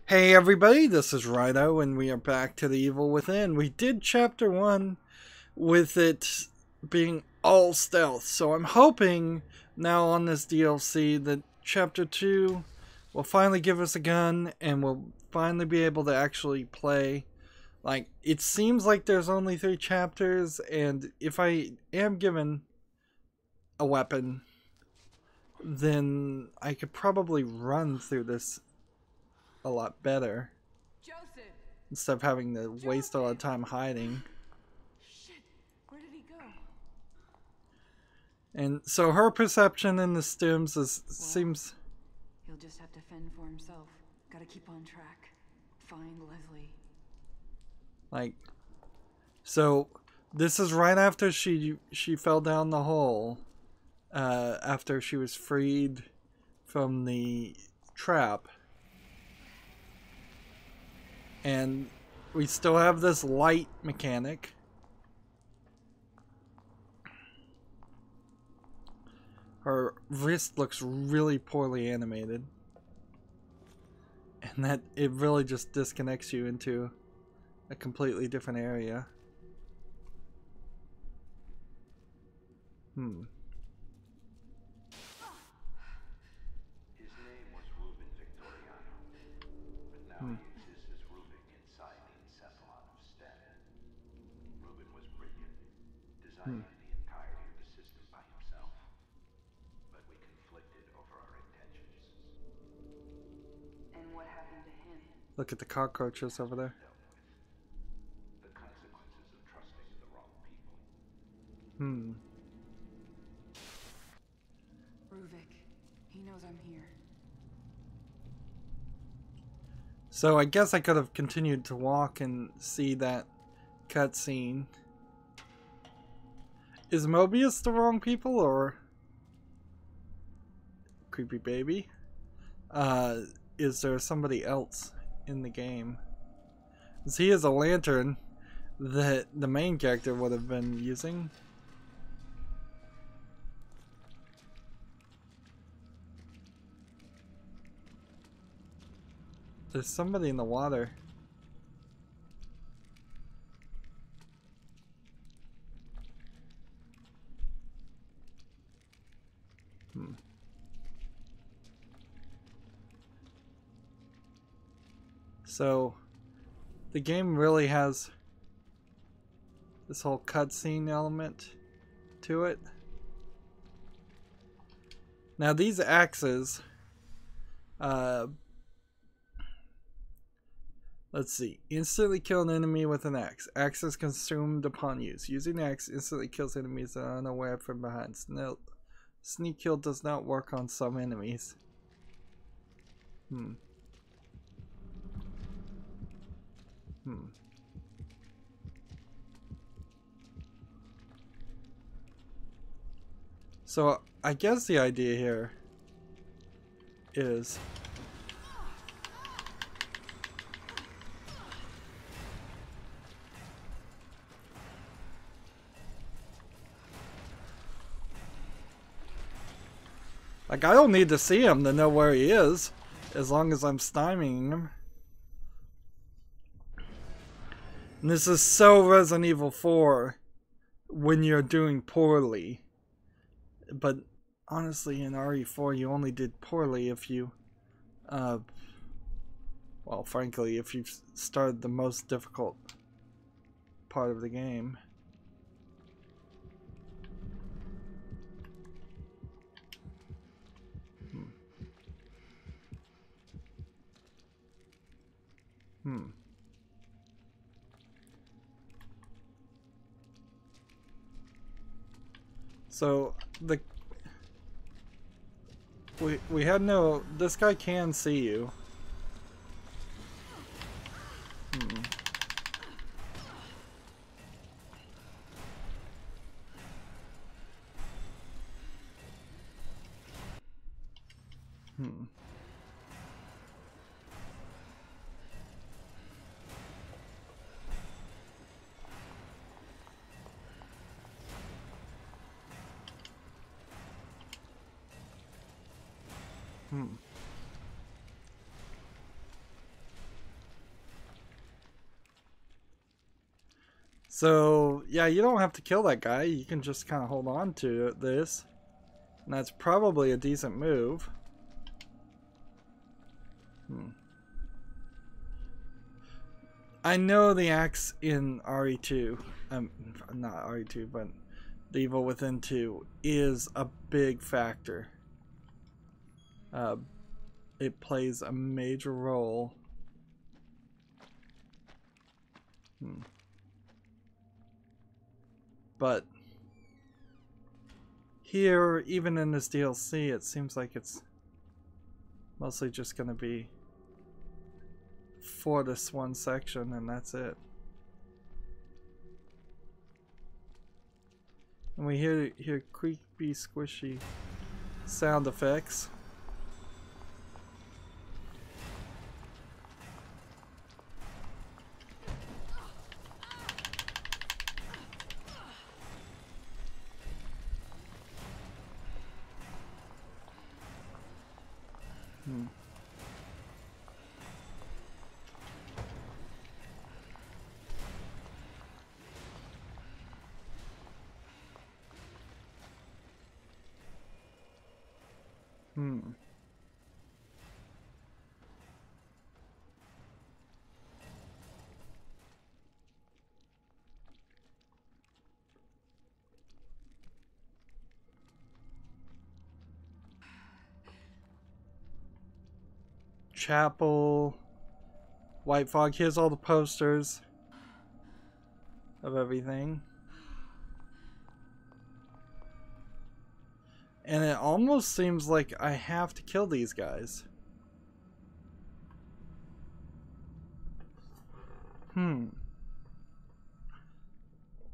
Hey everybody, this is Rydo, and we are back to the Evil Within. We did Chapter 1 with it being all stealth, so I'm hoping now on this DLC that Chapter 2 will finally give us a gun and we'll finally be able to actually play. Like, it seems like there's only 3 chapters, and if I am given a weapon, then I could probably run through this a lot better instead of having to waste a lot of time hiding. Shit, where did he go? And so her perception in the stims seems. He'll just have to fend for himself. Gotta keep on track. Find Leslie. Like, so this is right after she fell down the hole, after she was freed from the trap. And we still have this light mechanic. Her wrist looks really poorly animated. And that it really just disconnects you into a completely different area. His name was Ruben Victoriano, but now he exists as Rubik inside the encephalon of Sten. Ruben was brilliant, designing the entirety of the system by himself, but we conflicted over our intentions. And what happened to him? Look at the cockroaches over there. The consequences of trusting the wrong people. Ruvik. He knows I'm here. So I guess I could have continued to walk and see that cutscene. Is Mobius the wrong people, or creepy baby? Is there somebody else in the game? Because he is a lantern that the main character would have been using. There's somebody in the water. So, the game really has this whole cutscene element to it. Now these axes, let's see. Instantly kill an enemy with an axe. Axe is consumed upon use. Using the axe instantly kills enemies that are unaware from behind. Sneak kill does not work on some enemies. So I guess the idea here is like, I don't need to see him to know where he is, as long as I'm stymieing him. And this is so Resident Evil 4 when you're doing poorly. But honestly, in RE4 you only did poorly if you, well, frankly, if you started the most difficult part of the game. So we had no. This guy can see you. So, yeah, you don't have to kill that guy. You can just kind of hold on to this. And that's probably a decent move. I know the axe in RE2, not RE2, but The Evil Within 2 is a big factor. It plays a major role. But here, even in this DLC, it seems like it's mostly just going to be for this one section, and that's it. And we hear creepy, squishy sound effects. Chapel, White Fog. Here's all the posters of everything. And it almost seems like I have to kill these guys.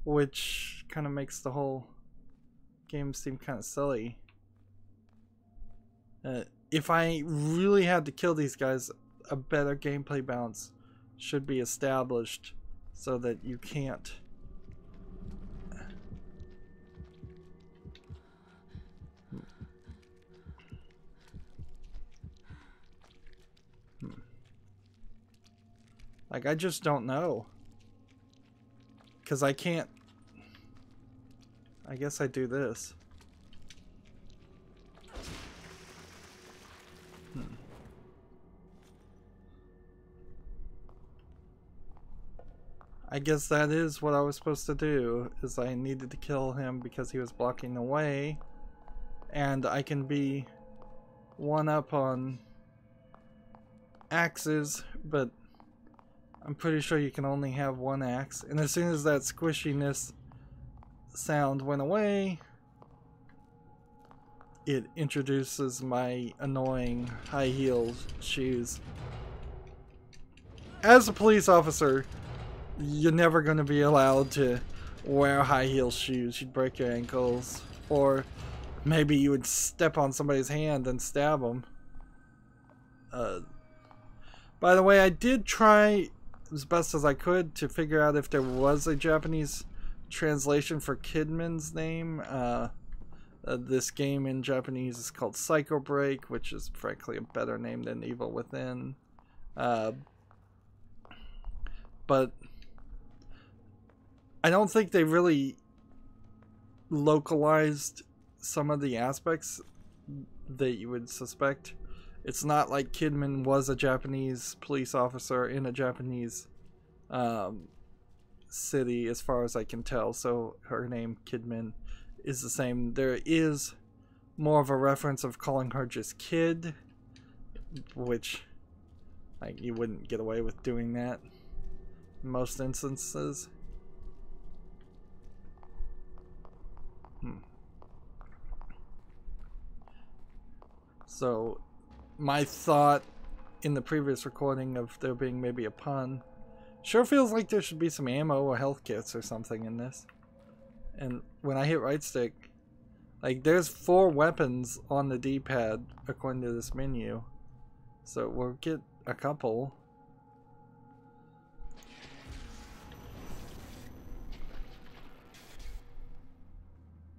Which kind of makes the whole game seem kind of silly. If I really had to kill these guys, a better gameplay balance should be established so that you can't. Like, I just don't know. Because I can't. I guess I do this. I guess that is what I was supposed to do, is I needed to kill him because he was blocking the way. And I can be one up on axes, but I'm pretty sure you can only have one axe. And as soon as that squishiness sound went away, it introduces my annoying high heel shoes. As a police officer, you're never going to be allowed to wear high heel shoes. You'd break your ankles, or maybe you would step on somebody's hand and stab them. By the way, I did try as best as I could to figure out if there was a Japanese translation for Kidman's name. This game in Japanese is called Psycho Break, which is frankly a better name than Evil Within. But I don't think they really localized some of the aspects that you would suspect. It's not like Kidman was a Japanese police officer in a Japanese city, as far as I can tell, so her name, Kidman, is the same. There is more of a reference of calling her just Kid, which, like, you wouldn't get away with doing that in most instances. So my thought in the previous recording of there being maybe a pun sure feels like there should be some ammo or health kits or something in this. And when I hit right stick, like, there's 4 weapons on the D-pad according to this menu, so we'll get a couple.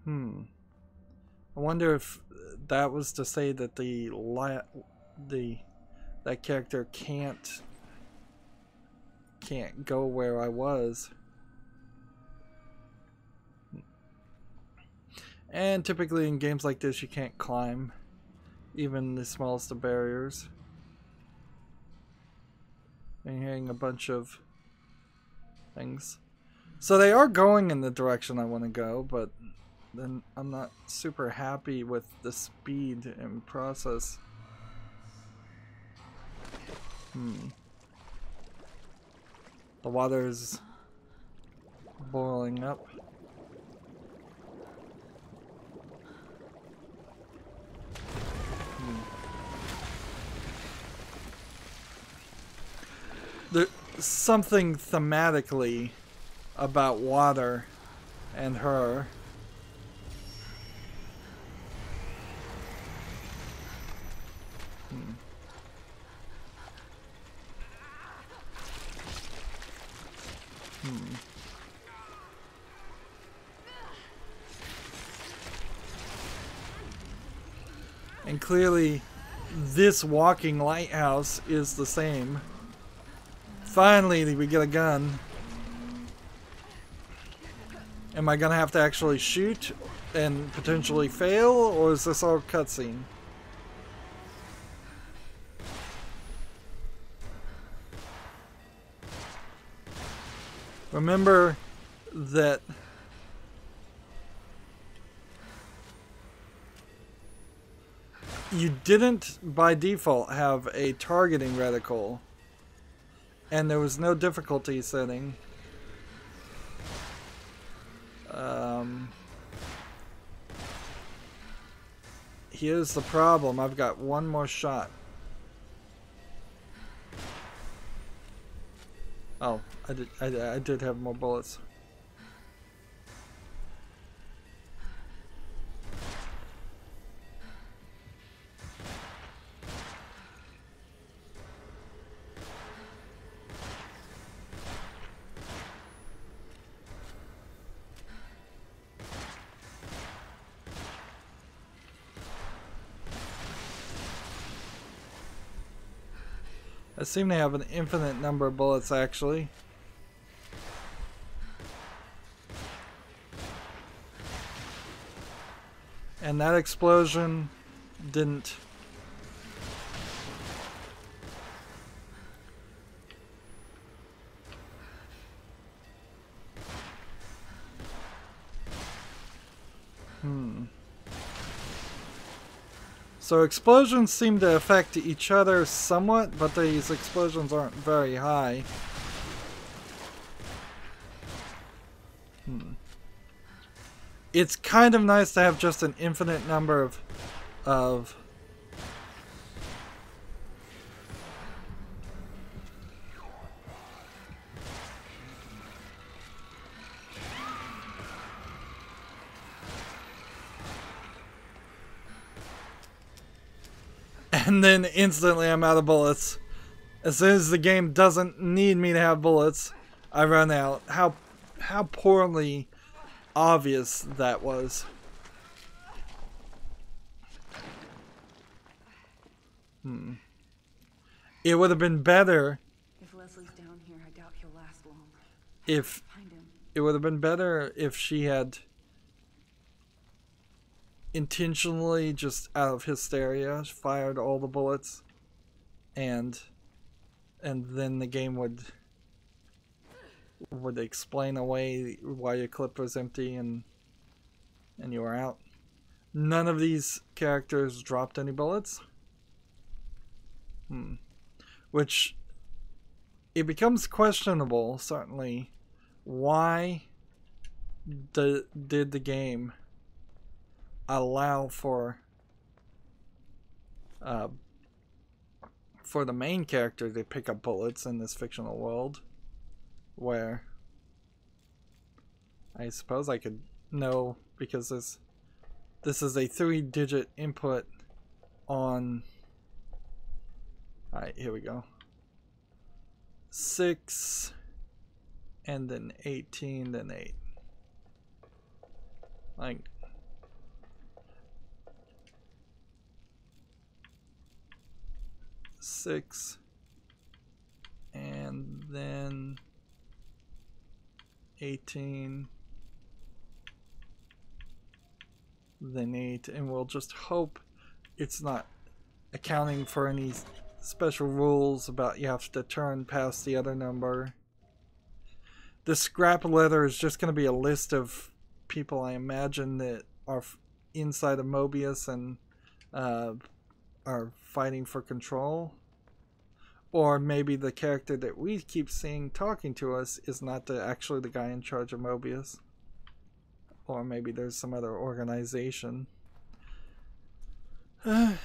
I wonder if that was to say that that character can't go where I was. And typically in games like this you can't climb even the smallest of barriers. I'm hearing a bunch of things. So they are going in the direction I want to go, but then I'm not super happy with the speed and process. The water is boiling up. There's something thematically about water and her. And clearly this walking lighthouse is the same. Finally we get a gun. Am I gonna have to actually shoot and potentially fail, or is this all cutscene? Remember that you didn't by default have a targeting reticle, and there was no difficulty setting. Here's the problem. I've got one more shot. Oh, I did have more bullets. I seem to have an infinite number of bullets, actually. And that explosion didn't... So explosions seem to affect each other somewhat, but these explosions aren't very high. It's kind of nice to have just an infinite number of and then instantly I'm out of bullets. As soon as the game doesn't need me to have bullets, I run out. How poorly obvious that was. It would have been better If Leslie's down here, I doubt he'll last long. if Find him. it would have been better if she had intentionally, just out of hysteria, fired all the bullets, and then the game would explain away why your clip was empty and you were out. None of these characters dropped any bullets. Which, it becomes questionable, certainly, why did the game allow for the main character to pick up bullets in this fictional world, where I suppose I could know, because this is a 3-digit input on... Alright, here we go. 6, and then 18, then 8. Like... 6, and then 18, than 8, and we'll just hope it's not accounting for any special rules about you have to turn past the other number. The scrap letter is just going to be a list of people I imagine that are inside of Mobius and are fighting for control. Or maybe the character that we keep seeing talking to us is not actually the guy in charge of Mobius. Or maybe there's some other organization.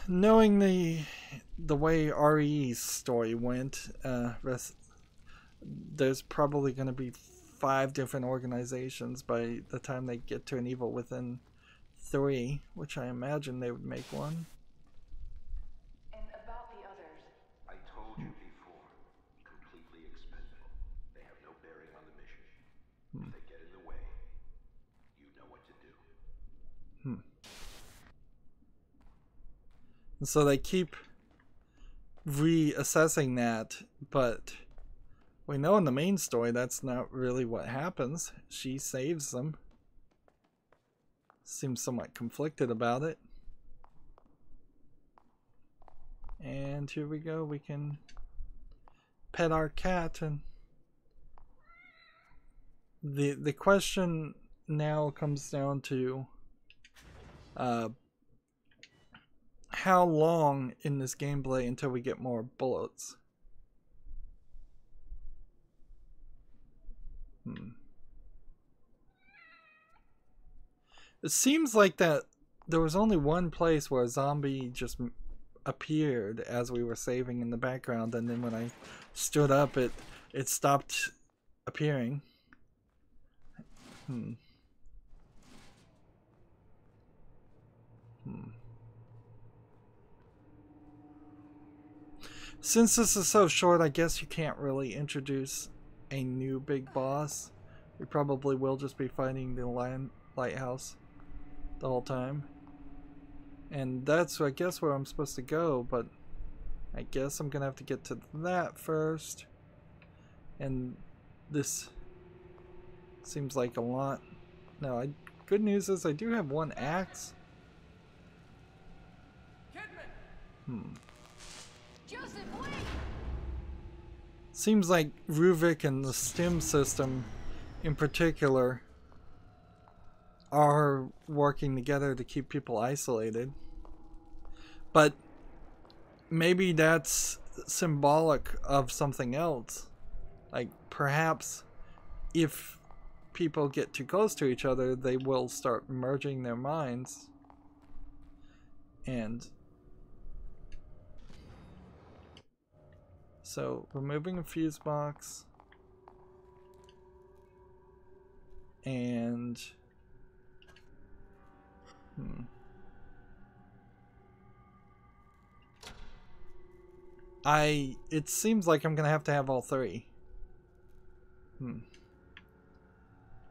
Knowing the way RE's story went, there's probably going to be 5 different organizations by the time they get to an Evil Within 3, which I imagine they would make one. And about the others. I told you before, completely expendable. They have no bearing on the mission. If they get in the way, you know what to do. And so they keep reassessing that, but we know in the main story that's not really what happens. She saves them. Seems somewhat conflicted about it. And here we go. We can pet our cat, and the question now comes down to how long in this gameplay until we get more bullets. It seems like that there was only one place where a zombie just appeared as we were saving in the background, and then when I stood up it stopped appearing. Since this is so short, I guess you can't really introduce a new big boss. We probably will just be fighting the lighthouse the whole time. And that's, I guess, where I'm supposed to go, but I guess I'm gonna have to get to that first. And this seems like a lot. No, good news is I do have one axe. Joseph, wait! Seems like Ruvik and the STEM system in particular are working together to keep people isolated. But maybe that's symbolic of something else. Like perhaps if people get too close to each other, they will start merging their minds. And so removing a fuse box and it seems like I'm gonna have to have all 3.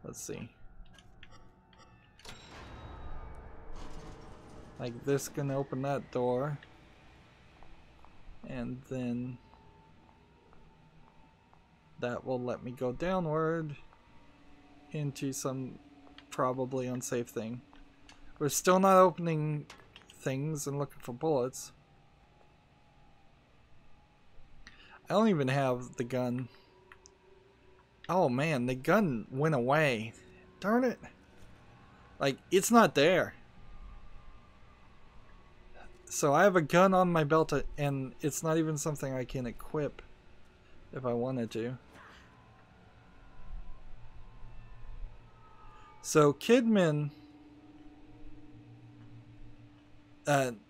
Let's see. Like this can open that door, and then that will let me go downward into some probably unsafe thing. We're still not opening things and looking for bullets. I don't even have the gun. Oh man, the gun went away. Darn it. Like, it's not there. So I have a gun on my belt and it's not even something I can equip if I wanted to. So Kidman,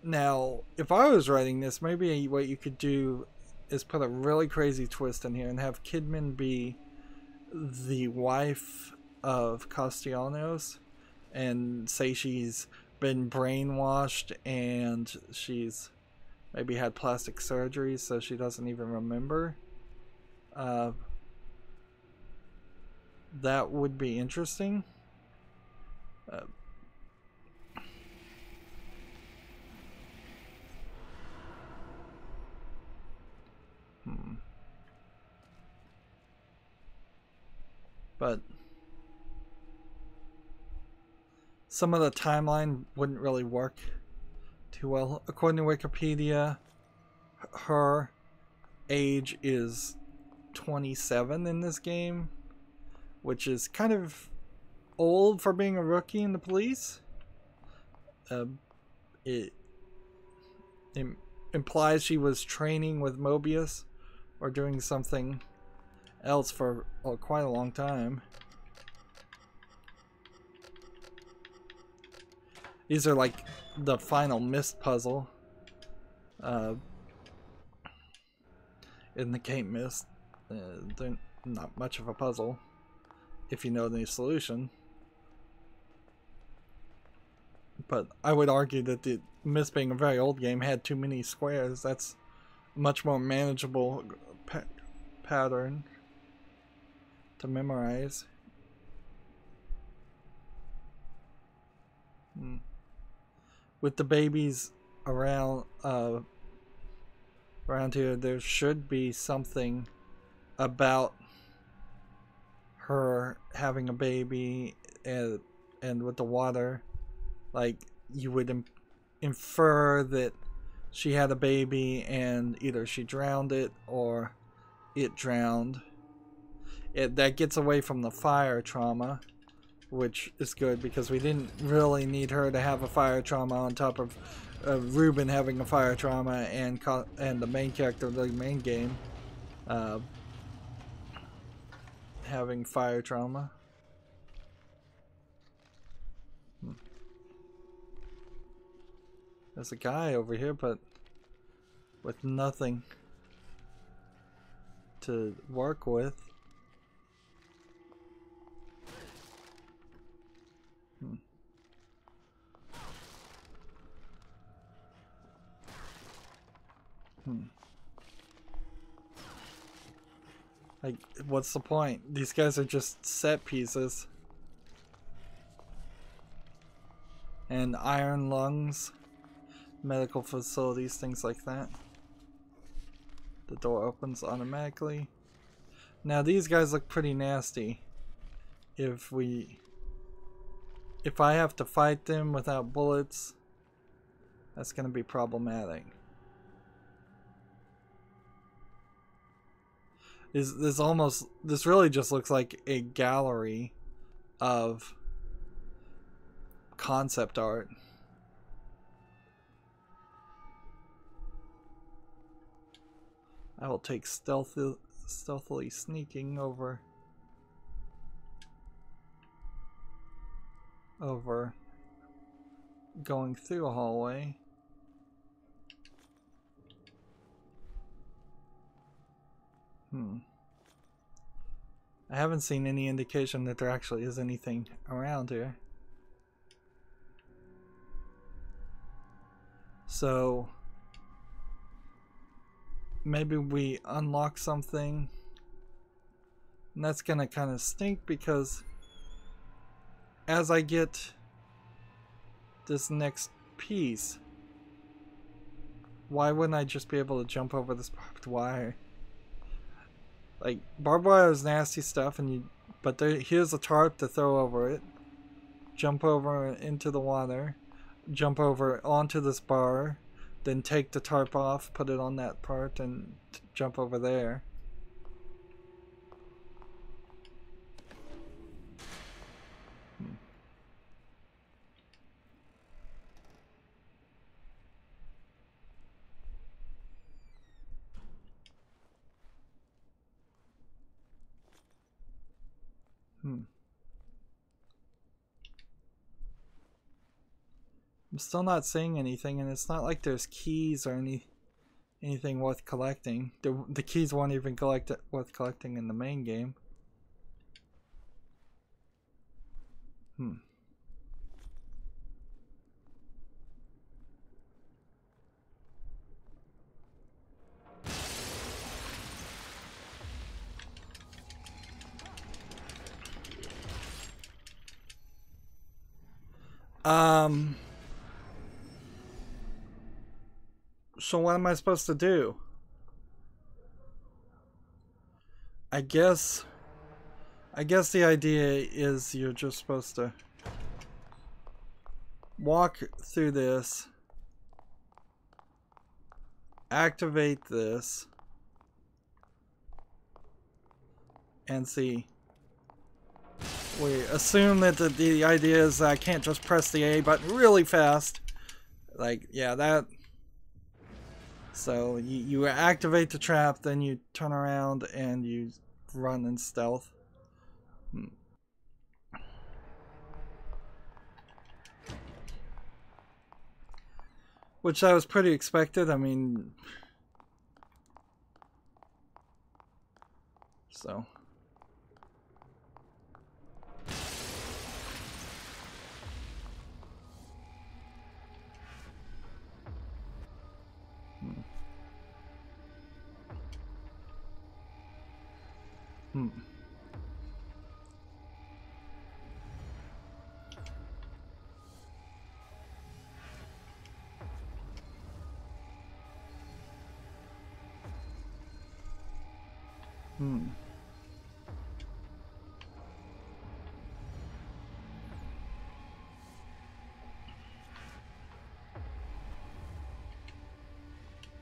now if I was writing this, maybe what you could do is put a really crazy twist in here and have Kidman be the wife of Castellanos and say she's been brainwashed and she's maybe had plastic surgery so she doesn't even remember. That would be interesting. But some of the timeline wouldn't really work too well. According to Wikipedia, her age is 27 in this game, which is kind of old for being a rookie in the police. It implies she was training with Mobius or doing something else for quite a long time. These are like the final Myst puzzle in the game Myst. They're not much of a puzzle if you know the solution. But I would argue that the Myst, being a very old game, had too many squares. That's a much more manageable pattern to memorize. With the babies around here, there should be something about her having a baby, and with the water, like you would infer that she had a baby and either she drowned it or it drowned. That gets away from the fire trauma, which is good because we didn't really need her to have a fire trauma on top of Ruben having a fire trauma and the main character of the main game having fire trauma. There's a guy over here, but with nothing to work with. Like, what's the point? These guys are just set pieces. And iron lungs, medical facilities, things like that. The door opens automatically. Now these guys look pretty nasty. If I have to fight them without bullets, that's gonna be problematic. This really just looks like a gallery of concept art. I will take stealthily sneaking over going through a hallway. I haven't seen any indication that there actually is anything around here. So maybe we unlock something, and that's gonna kind of stink because as I get this next piece, why wouldn't I just be able to jump over this barbed wire? Like, barbed wire is nasty stuff, but here's a tarp to throw over it, jump over into the water, jump over onto this bar, then take the tarp off, put it on that part, and jump over there. I'm still not seeing anything, and it's not like there's keys or anything worth collecting. The keys weren't even worth collecting in the main game. So what am I supposed to do? I guess the idea is you're just supposed to walk through this, activate this, and see. We assume that the idea is that I can't just press the A button really fast. Like, yeah, that. So you activate the trap, then you turn around and you run in stealth. Which that was pretty expected. I mean, so.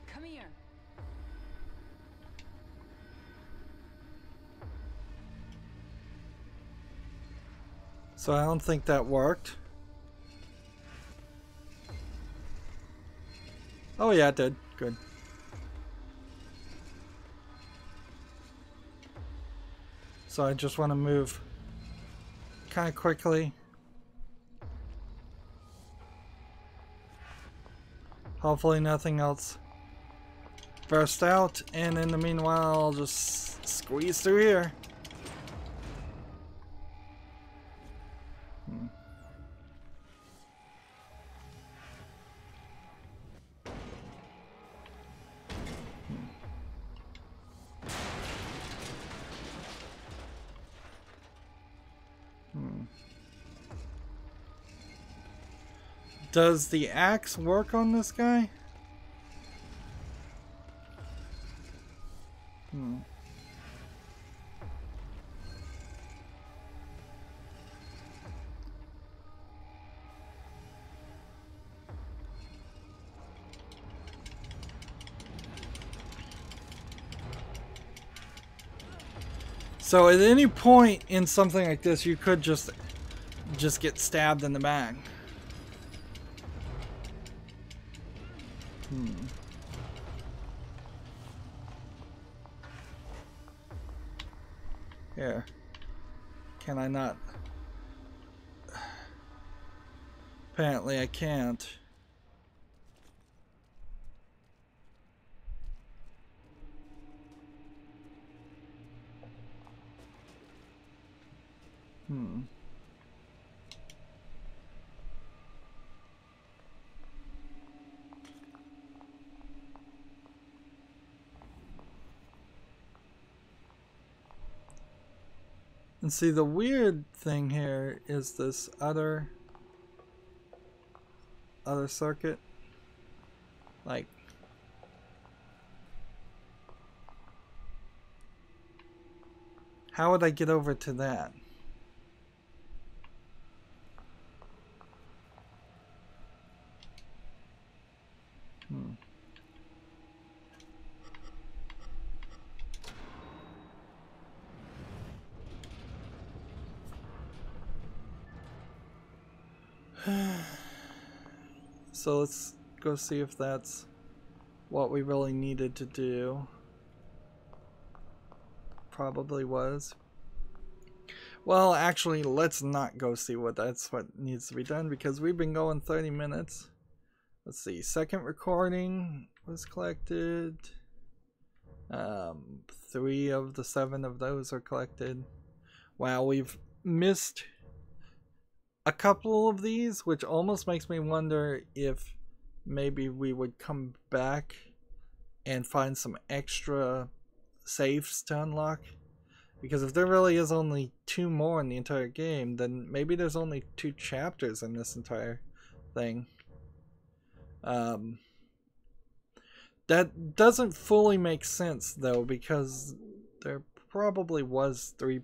Come here. So I don't think that worked. Oh yeah, it did. Good. So I just want to move kind of quickly. Hopefully nothing else burst out, and in the meanwhile I'll just squeeze through here. Does the axe work on this guy? So at any point in something like this, you could just get stabbed in the back. Here. Can I not? Apparently I can't. And see, the weird thing here is this other circuit. Like, how would I get over to that? So let's go see if that's what we really needed to do. Probably was. Well, actually, let's not go see what needs to be done, because we've been going 30 minutes. Let's see. Second recording was collected. 3 of the 7 of those are collected. Wow, we've missed a couple of these, which almost makes me wonder if maybe we would come back and find some extra safes to unlock. Because if there really is only 2 more in the entire game, then maybe there's only 2 chapters in this entire thing. That doesn't fully make sense though, because there probably was 3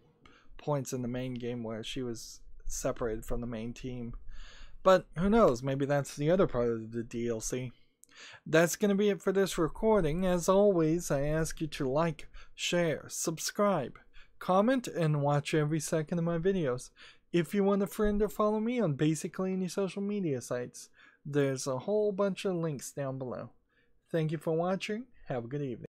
points in the main game where she was separated from the main team. But who knows, maybe that's the other part of the DLC. That's going to be it for this recording. As always, I ask you to like, share, subscribe, comment, and watch every second of my videos. If you want to friend or follow me on basically any social media sites, there's a whole bunch of links down below. Thank you for watching. Have a good evening.